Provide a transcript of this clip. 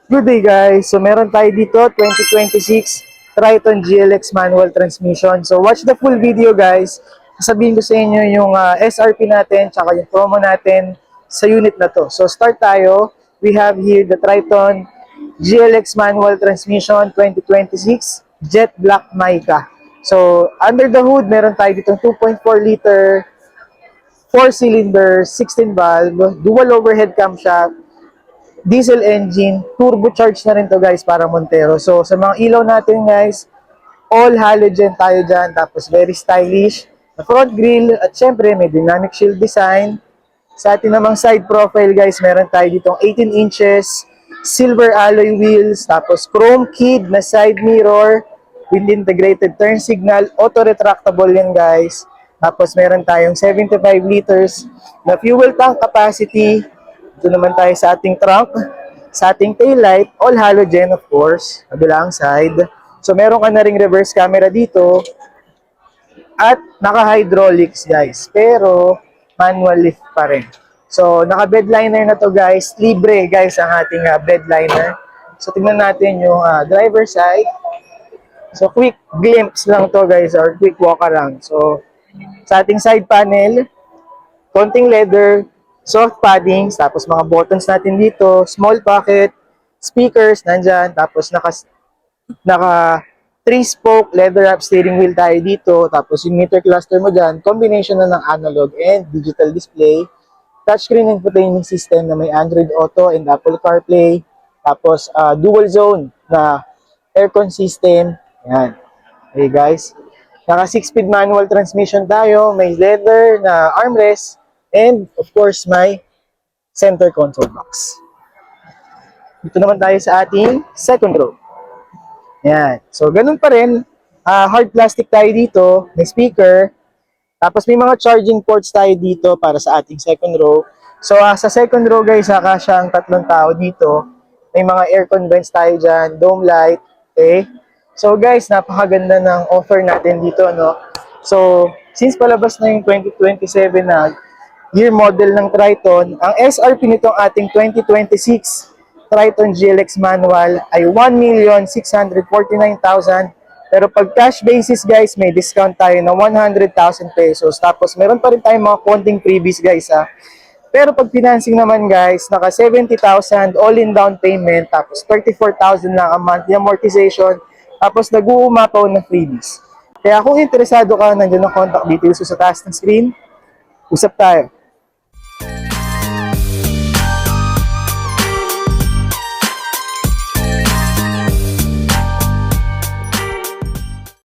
Good day guys! So meron tayo dito 2026 Triton GLX manual transmission. So watch the full video guys. Sasabihin ko sa inyo yung SRP natin tsaka yung promo natin sa unit na to. So start tayo. We have here the Triton GLX manual transmission 2026 Jet Black Mica. So under the hood meron tayo dito 2.4 liter 4-cylinder 16 valve dual overhead camshaft diesel engine, turbocharged na rin to guys para Montero. So sa mga ilaw natin guys, all halogen tayo dyan, tapos very stylish. Na front grille at syempre may dynamic shield design. Sa ating namang side profile guys, meron tayo ditong 18 inches, silver alloy wheels, tapos chrome keyed na side mirror, with integrated turn signal, auto retractable yan guys. Tapos meron tayong 75 liters na fuel tank capacity. Ito naman tayo sa ating trunk, sa ating taillight, all halogen of course, kabilang side. So meron ka na ring reverse camera dito at naka-hydraulics guys, pero manual lift pa rin. So naka-bedliner na to guys, libre guys ang ating bedliner. So tingnan natin yung driver side. So quick glimpse lang to guys, or quick walk around. So sa ating side panel, konting leather, soft paddings, tapos mga buttons natin dito, small pocket, speakers nandyan, tapos naka 3-spoke leather wrap steering wheel tayo dito, tapos yung meter cluster mo dyan, combination na ng analog and digital display, touchscreen infotainment system na may Android Auto and Apple CarPlay, tapos dual zone na aircon system, yan. Okay guys, naka 6-speed manual transmission tayo, may leather na armrest, and of course, may center console box. Dito naman tayo sa ating second row. Yan. So, ganun pa rin. Hard plastic tayo dito. May speaker. Tapos may mga charging ports tayo dito para sa ating second row. So, sa second row guys, kasya ang tatlong tao dito. May mga aircon vents tayo dyan. Dome light. Okay. So guys, napakaganda ng offer natin dito, no? So, since palabas na yung 2027 na year model ng Triton, ang SRP nitong ating 2026 Triton GLX manual ay 1,649,000. Pero pag cash basis guys, may discount tayo na 100,000 pesos. Tapos meron pa rin tayong mga konting freebies guys ha. Pero pag financing naman guys, naka 70,000 all-in down payment, tapos 34,000 lang ang monthly amortization, tapos nag-uumapaw ng freebies. Kaya kung interesado ka, nandiyan ang contact details sa taas ng screen. Usap tayo.